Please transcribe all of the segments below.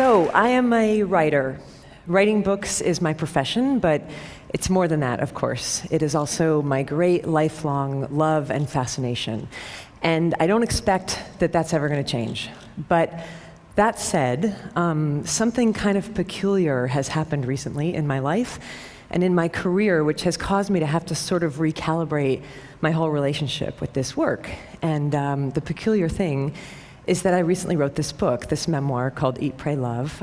So, I am a writer. Writing books is my profession, but it's more than that, of course. It is also my great lifelong love and fascination. And I don't expect that that's ever going to change. But that said, something kind of peculiar has happened recently in my life and in my career, which has caused me to have to sort of recalibrate my whole relationship with this work. And the peculiar thing is that I recently wrote this book, this memoir called Eat, Pray, Love,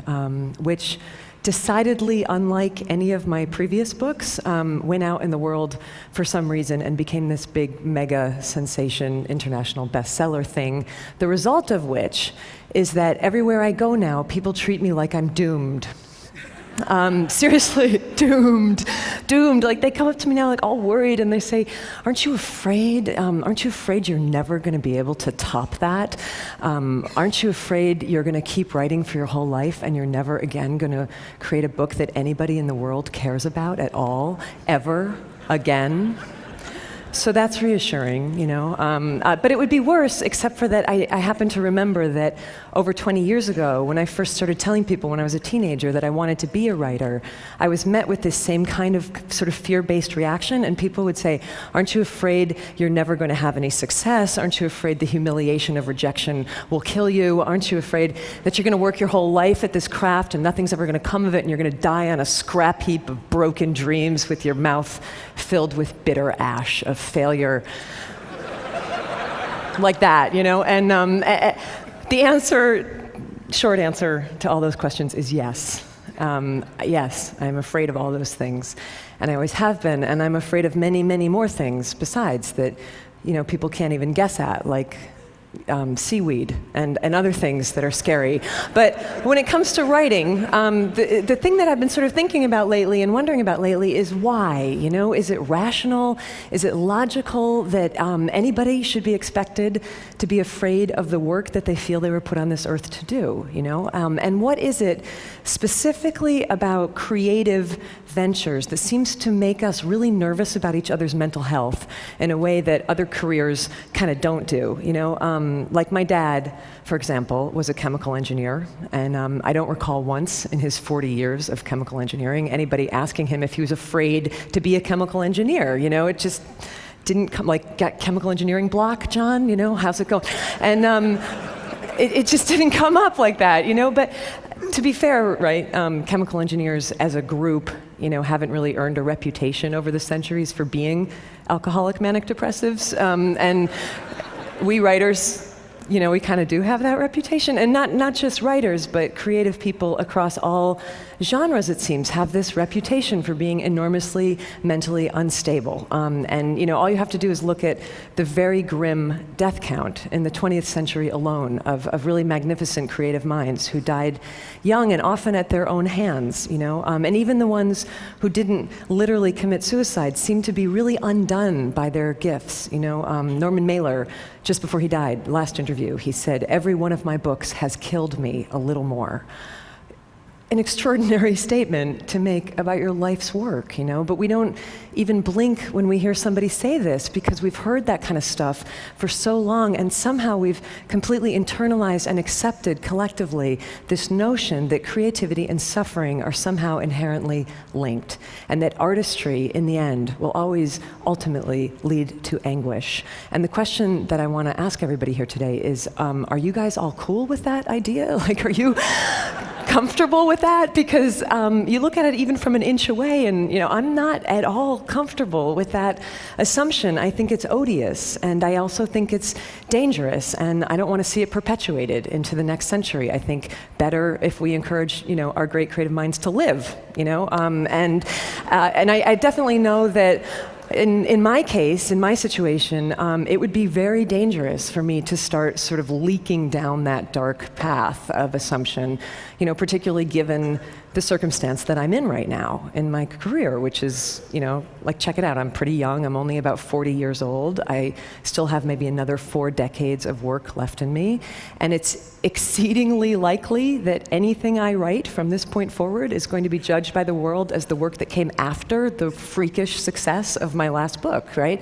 which decidedly, unlike any of my previous books, went out in the world for some reason and became this big mega sensation, international bestseller thing, the result of which is that everywhere I go now, people treat me like I'm doomed. Seriously, doomed. Like, they come up to me now like all worried and they say, aren't you afraid? Aren't you afraid you're never going to be able to top that? Aren't you afraid you're going to keep writing for your whole life and you're never again going to create a book that anybody in the world cares about at all, ever again? So that's reassuring, you know. But it would be worse, except for that I happen to remember that over 20 years ago, when I first started telling people when I was a teenager that I wanted to be a writer, I was met with this same kind of sort of fear-based reaction, and people would say, aren't you afraid you're never going to have any success? Aren't you afraid the humiliation of rejection will kill you? Aren't you afraid that you're going to work your whole life at this craft and nothing's ever going to come of it and you're going to die on a scrap heap of broken dreams with your mouth filled with bitter ash of failure? Like that, you know? And the answer, short answer to all those questions is yes. Yes, I'm afraid of all those things. And I always have been, and I'm afraid of many, many more things besides that, you know, people can't even guess at, like seaweed and other things that are scary. But when it comes to writing, the thing that I've been sort of thinking about lately and wondering about lately is why, you know? Is it rational? Is it logical that anybody should be expected to be afraid of the work that they feel they were put on this earth to do, you know? And what is it specifically about creative ventures that seems to make us really nervous about each other's mental health in a way that other careers kind of don't do, you know? Like my dad, for example, was a chemical engineer, and I don't recall once in his 40 years of chemical engineering anybody asking him if he was afraid to be a chemical engineer, you know? It just didn't come, like, got chemical engineering block, John, you know, how's it going? And it just didn't come up like that, you know? But to be fair, right, chemical engineers as a group, you know, haven't really earned a reputation over the centuries for being alcoholic manic depressives, and we writers, you know, we kind of do have that reputation. And not just writers, but creative people across all genres, it seems, have this reputation for being enormously mentally unstable. And, you know, all you have to do is look at the very grim death count in the 20th century alone of really magnificent creative minds who died young and often at their own hands, you know. And even the ones who didn't literally commit suicide seem to be really undone by their gifts, you know. Norman Mailer, just before he died, last interview, he said, "Every one of my books has killed me a little more." An extraordinary statement to make about your life's work, you know, but we don't even blink when we hear somebody say this because we've heard that kind of stuff for so long, and somehow we've completely internalized and accepted collectively this notion that creativity and suffering are somehow inherently linked, and that artistry, in the end, will always ultimately lead to anguish. And the question that I want to ask everybody here today is, are you guys all cool with that idea? Like, are you comfortable with that? Because you look at it even from an inch away, and, you know, I'm not at all comfortable with that assumption. I think it's odious, and I also think it's dangerous, and I don't want to see it perpetuated into the next century. I think better if we encourage, you know, our great creative minds to live, you know, and I definitely know that in my case, in my situation, it would be very dangerous for me to start sort of leaking down that dark path of assumption, you know, particularly given the circumstance that I'm in right now in my career, which is, you know, like, check it out, I'm pretty young, I'm only about 40 years old, I still have maybe another 4 decades of work left in me, and it's exceedingly likely that anything I write from this point forward is going to be judged by the world as the work that came after the freakish success of my last book, right?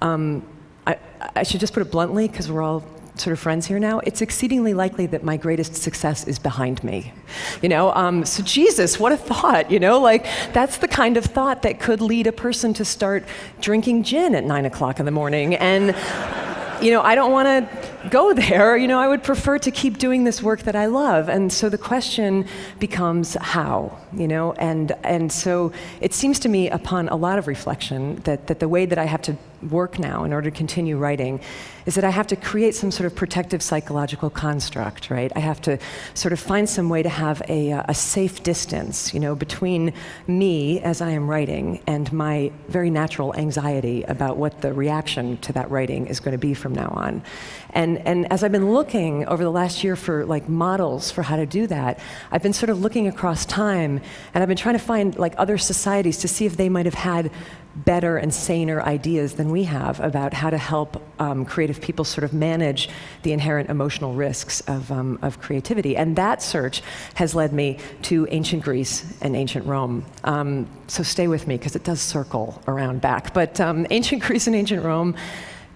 I should just put it bluntly, because we're all sort of friends here now, it's exceedingly likely that my greatest success is behind me. So Jesus, what a thought, like that's the kind of thought that could lead a person to start drinking gin at 9 o'clock in the morning. And I don't want to go there. I would prefer to keep doing this work that I love. And so the question becomes how, and so it seems to me upon a lot of reflection that the way that I have to work now in order to continue writing is that I have to create some sort of protective psychological construct, right? I have to sort of find some way to have a safe distance, between me as I am writing and my very natural anxiety about what the reaction to that writing is going to be from now on. And as I've been looking over the last year for like models for how to do that, I've been sort of looking across time, and I've been trying to find like other societies to see if they might have had better and saner ideas than we have about how to help creative people sort of manage the inherent emotional risks of creativity. And that search has led me to ancient Greece and ancient Rome. So stay with me, because it does circle around back. But ancient Greece and ancient Rome,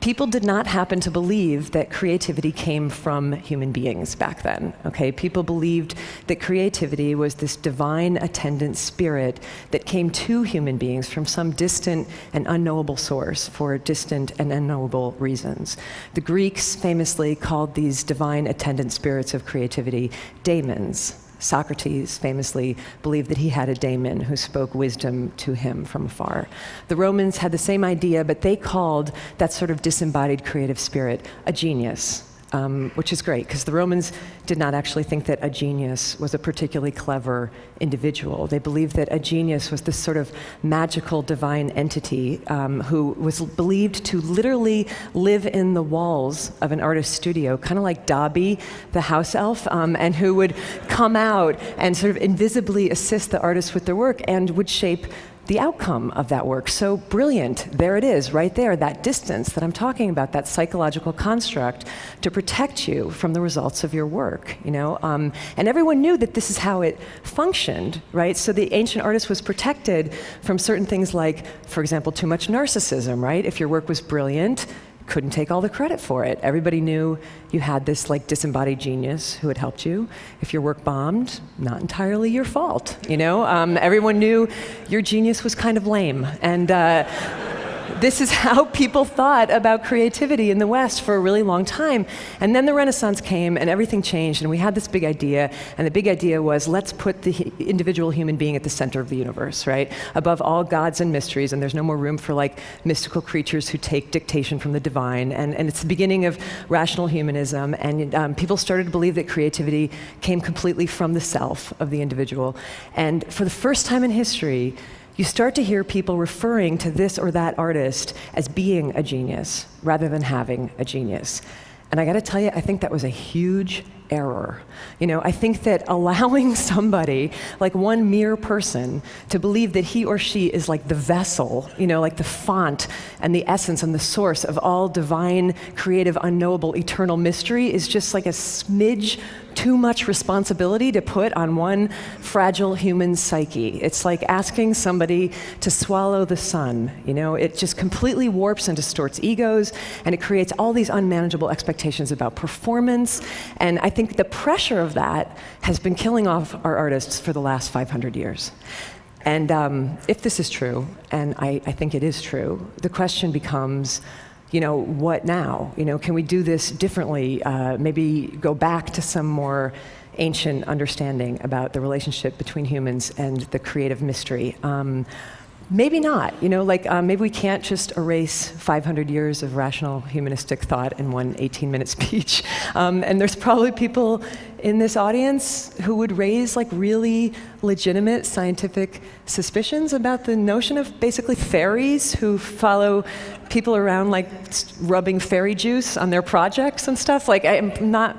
people did not happen to believe that creativity came from human beings back then, okay? People believed that creativity was this divine attendant spirit that came to human beings from some distant and unknowable source for distant and unknowable reasons. The Greeks famously called these divine attendant spirits of creativity daemons. Socrates famously believed that he had a daemon who spoke wisdom to him from afar. The Romans had the same idea, but they called that sort of disembodied creative spirit a genius, which is great, because the Romans did not actually think that a genius was a particularly clever individual. They believed that a genius was this sort of magical divine entity who was believed to literally live in the walls of an artist's studio, kind of like Dobby, the house elf, and who would come out and sort of invisibly assist the artist with their work and would shape the outcome of that work. So brilliant, there it is, right there, that distance that I'm talking about, that psychological construct to protect you from the results of your work, And everyone knew that this is how it functioned, right? So the ancient artist was protected from certain things like, for example, too much narcissism, right? If your work was brilliant, couldn't take all the credit for it. Everybody knew you had this like disembodied genius who had helped you. If your work bombed, not entirely your fault, Everyone knew your genius was kind of lame. And this is how people thought about creativity in the West for a really long time. And then the Renaissance came and everything changed, and we had this big idea, and the big idea was, let's put the individual human being at the center of the universe, right? Above all gods and mysteries, and there's no more room for like mystical creatures who take dictation from the divine. And it's the beginning of rational humanism, and people started to believe that creativity came completely from the self of the individual. And for the first time in history, you start to hear people referring to this or that artist as being a genius rather than having a genius. And I gotta tell you, I think that was a huge error. I think that allowing somebody, like one mere person, to believe that he or she is like the vessel, like the font and the essence and the source of all divine, creative, unknowable, eternal mystery is just like a smidge too much responsibility to put on one fragile human psyche. It's like asking somebody to swallow the sun. It just completely warps and distorts egos, and it creates all these unmanageable expectations about performance. And I think the pressure of that has been killing off our artists for the last 500 years. And if this is true, and I think it is true, the question becomes, what now? Can we do this differently? Maybe go back to some more ancient understanding about the relationship between humans and the creative mystery. Maybe not, maybe we can't just erase 500 years of rational humanistic thought in one 18-minute speech. And there's probably people in this audience who would raise like really legitimate scientific suspicions about the notion of basically fairies who follow people around like rubbing fairy juice on their projects and stuff. Like, I'm not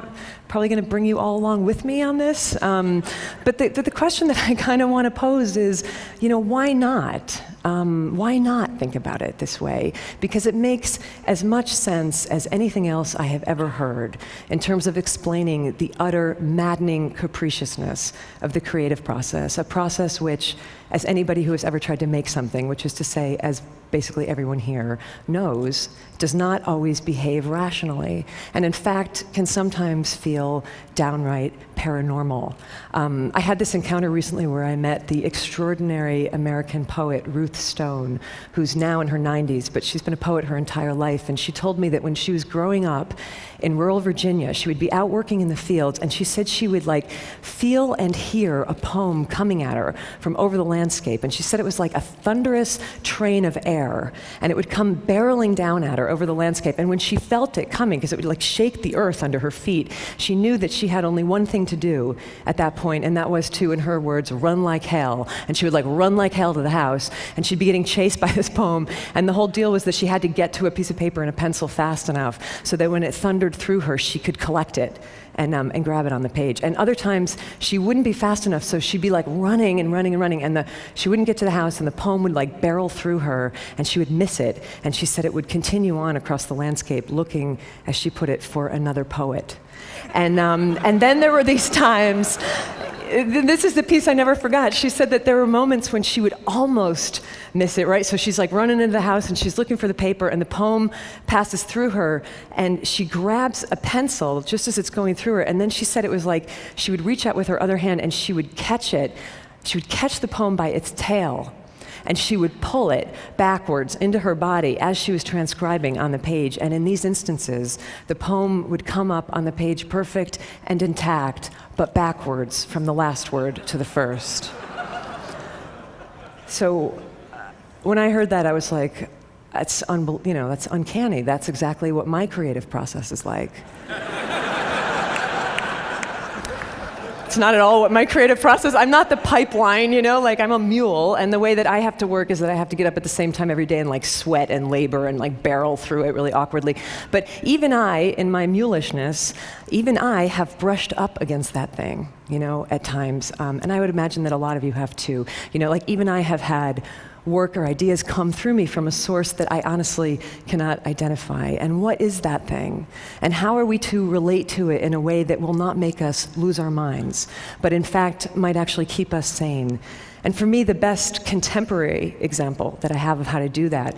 probably going to bring you all along with me on this. But the question that I kind of want to pose is, why not? Why not think about it this way? Because it makes as much sense as anything else I have ever heard in terms of explaining the utter maddening capriciousness of the creative process, a process which, as anybody who has ever tried to make something, which is to say, as basically everyone here knows, does not always behave rationally, and in fact can sometimes feel downright paranormal. I had this encounter recently where I met the extraordinary American poet Ruth Stone, who's now in her 90s, but she's been a poet her entire life, and she told me that when she was growing up in rural Virginia, she would be out working in the fields, and she said she would like feel and hear a poem coming at her from over the landscape, and she said it was like a thunderous train of air, and it would come barreling down at her over the landscape, and when she felt it coming, because it would like shake the earth under her feet, she knew that she had only one thing to do at that point, and that was to, in her words, run like hell. And she would like run like hell to the house, and she'd be getting chased by this poem, and the whole deal was that she had to get to a piece of paper and a pencil fast enough so that when it thundered through her, she could collect it and grab it on the page. And other times, she wouldn't be fast enough, so she'd be like running and running and running, and she wouldn't get to the house, and the poem would like barrel through her, and she would miss it. And she said it would continue on across the landscape, looking, as she put it, for another poet. And then there were these times, this is the piece I never forgot. She said that there were moments when she would almost miss it, right? So she's like running into the house and she's looking for the paper, and the poem passes through her, and she grabs a pencil just as it's going through her, and then she said it was like she would reach out with her other hand and she would catch it. She would catch the poem by its tail, and she would pull it backwards into her body as she was transcribing on the page. And in these instances, the poem would come up on the page perfect and intact, but backwards from the last word to the first. So when I heard that, I was like, that's uncanny. That's exactly what my creative process is like. It's not at all what my creative process, I'm not the pipeline, like I'm a mule, and the way that I have to work is that I have to get up at the same time every day and like sweat and labor and like barrel through it really awkwardly. But even I, in my mulishness, even I have brushed up against that thing, at times. And I would imagine that a lot of you have too. Like even I have had work or ideas come through me from a source that I honestly cannot identify. And what is that thing? And how are we to relate to it in a way that will not make us lose our minds, but in fact might actually keep us sane? And for me, the best contemporary example that I have of how to do that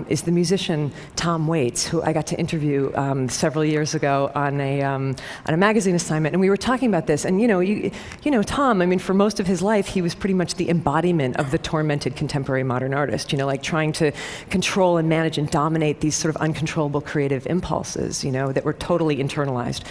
is the musician Tom Waits, who I got to interview several years ago on a magazine assignment. And we were talking about this. And Tom, for most of his life, he was pretty much the embodiment of the tormented contemporary modern artist, like trying to control and manage and dominate these sort of uncontrollable creative impulses, that were totally internalized.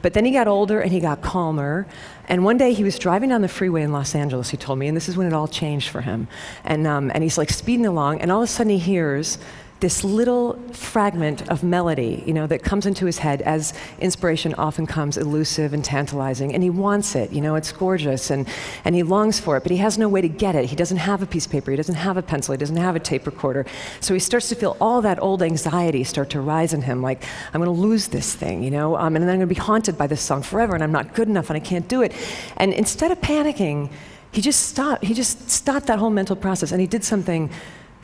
But then he got older and he got calmer. And one day he was driving down the freeway in Los Angeles, he told me, and this is when it all changed for him. And he's like speeding along, and all of a sudden he hears this little fragment of melody, that comes into his head, as inspiration often comes elusive and tantalizing, and he wants it, it's gorgeous, and he longs for it, but he has no way to get it. He doesn't have a piece of paper, he doesn't have a pencil, he doesn't have a tape recorder. So he starts to feel all that old anxiety start to rise in him, like, I'm gonna lose this thing, and then I'm gonna be haunted by this song forever, and I'm not good enough, and I can't do it. And instead of panicking, he just stopped that whole mental process, and he did something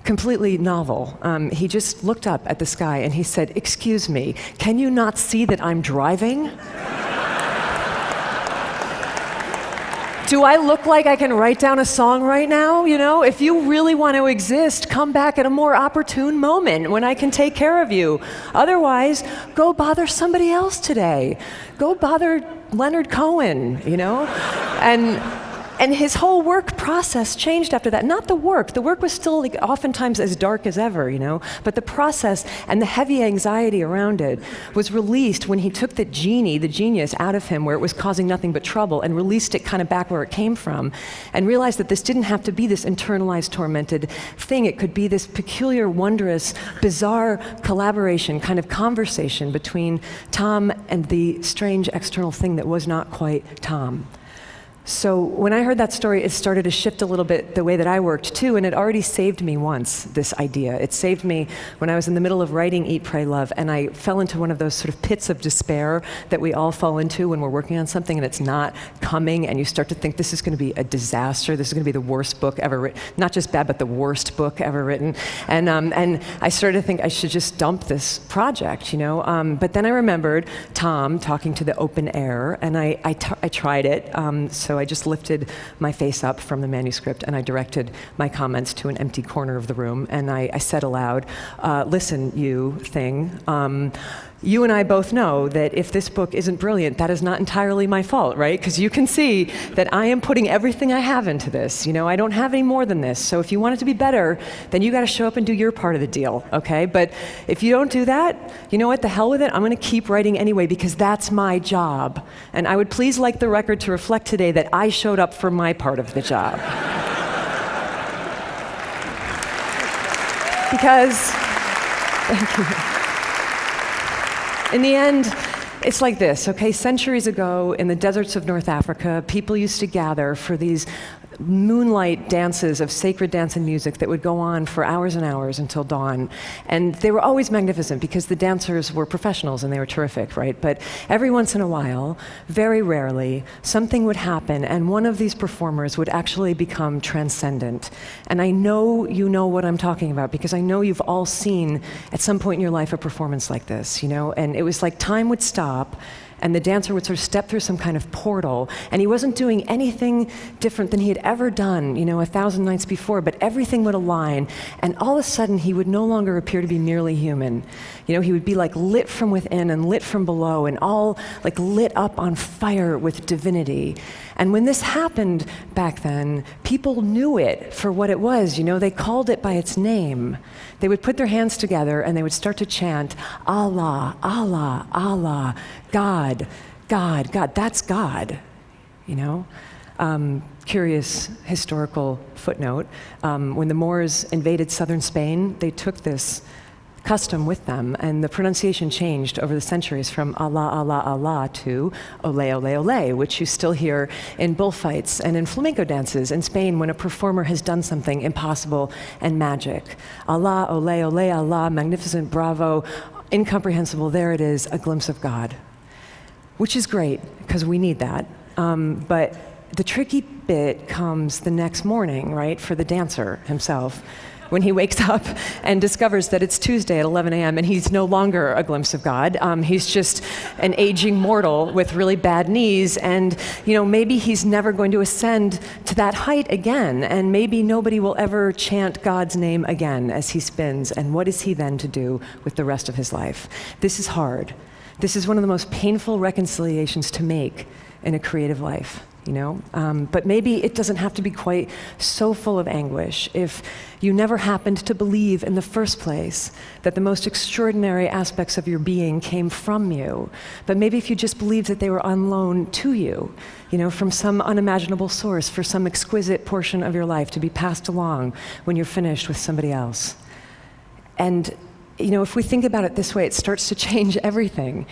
completely novel. He just looked up at the sky and he said, "Excuse me, can you not see that I'm driving? Do I look like I can write down a song right now? If you really want to exist, come back at a more opportune moment when I can take care of you. Otherwise, go bother somebody else today. Go bother Leonard Cohen, And his whole work process changed after that. Not the work. The work was still like oftentimes as dark as ever, but the process and the heavy anxiety around it was released when he took the genius out of him where it was causing nothing but trouble, and released it kind of back where it came from, and realized that this didn't have to be this internalized, tormented thing. It could be this peculiar, wondrous, bizarre collaboration, kind of conversation between Tom and the strange external thing that was not quite Tom. So when I heard that story, it started to shift a little bit the way that I worked too, and it already saved me once, this idea. It saved me when I was in the middle of writing Eat, Pray, Love, and I fell into one of those sort of pits of despair that we all fall into when we're working on something and it's not coming, and you start to think this is going to be a disaster, this is going to be the worst book ever written, not just bad, but the worst book ever written. And I started to think I should just dump this project, But then I remembered Tom talking to the open air, and I tried it. So I just lifted my face up from the manuscript and I directed my comments to an empty corner of the room, and I said aloud, listen, you thing, you and I both know that if this book isn't brilliant, that is not entirely my fault, right? Because you can see that I am putting everything I have into this. You know, I don't have any more than this. So if you want it to be better, then you got to show up and do your part of the deal, okay? But if you don't do that, you know what? The hell with it. I'm going to keep writing anyway because that's my job. And I would please like the record to reflect today that I showed up for my part of the job. Because, thank you. In the end, it's like this, okay? Centuries ago, in the deserts of North Africa, people used to gather for these moonlight dances of sacred dance and music that would go on for hours and hours until dawn. And they were always magnificent because the dancers were professionals and they were terrific, right? But every once in a while, very rarely, something would happen and one of these performers would actually become transcendent. And I know you know what I'm talking about because I know you've all seen at some point in your life a performance like this, you know? And it was like time would stop and the dancer would sort of step through some kind of portal, and he wasn't doing anything different than he had ever done, you know, 1,000 nights before, but everything would align, and all of a sudden he would no longer appear to be merely human. You know, he would be like lit from within and lit from below, and all like lit up on fire with divinity. And when this happened back then, people knew it for what it was, you know, they called it by its name. They would put their hands together and they would start to chant, Allah, Allah, Allah, God, God, God, that's God, you know? Curious historical footnote, when the Moors invaded southern Spain, they took this custom with them, and the pronunciation changed over the centuries from Allah, Allah, Allah to Ole, Ole, Ole, which you still hear in bullfights and in flamenco dances in Spain when a performer has done something impossible and magic. Allah, Ole, Ole, Allah, magnificent, bravo, incomprehensible, there it is, a glimpse of God. Which is great, because we need that. But the tricky bit comes the next morning, right, for the dancer himself, when he wakes up and discovers that it's Tuesday at 11 a.m. and he's no longer a glimpse of God. He's just an aging mortal with really bad knees, and you know, maybe he's never going to ascend to that height again, and maybe nobody will ever chant God's name again as he spins, and what is he then to do with the rest of his life? This is hard. This is one of the most painful reconciliations to make in a creative life, you know? But maybe it doesn't have to be quite so full of anguish if you never happened to believe in the first place that the most extraordinary aspects of your being came from you. But maybe if you just believed that they were on loan to you, you know, from some unimaginable source for some exquisite portion of your life to be passed along when you're finished with somebody else. And you know, if we think about it this way, it starts to change everything.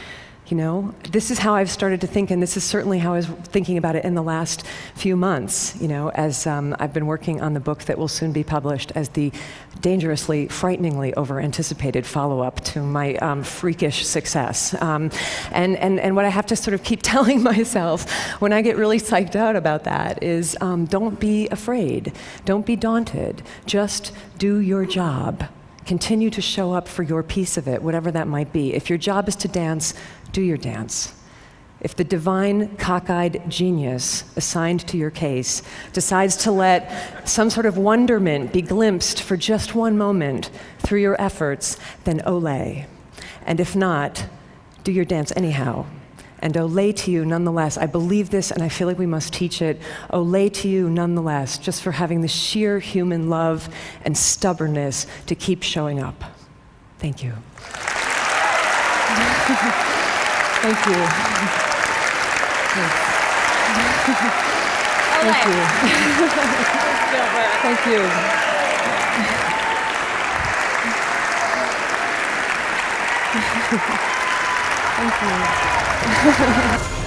You know, this is how I've started to think, and this is certainly how I was thinking about it in the last few months, you know, as I've been working on the book that will soon be published as the dangerously, frighteningly over-anticipated follow-up to my freakish success. And what I have to sort of keep telling myself when I get really psyched out about that is don't be afraid, don't be daunted, just do your job. Continue to show up for your piece of it, whatever that might be. If your job is to dance, do your dance. If the divine, cockeyed genius assigned to your case decides to let some sort of wonderment be glimpsed for just one moment through your efforts, then ole. And if not, do your dance anyhow. And ole to you nonetheless. I believe this and I feel like we must teach it. Ole to you nonetheless, just for having the sheer human love and stubbornness to keep showing up. Thank you. Thank you. Thank you. Thank you. Thank you.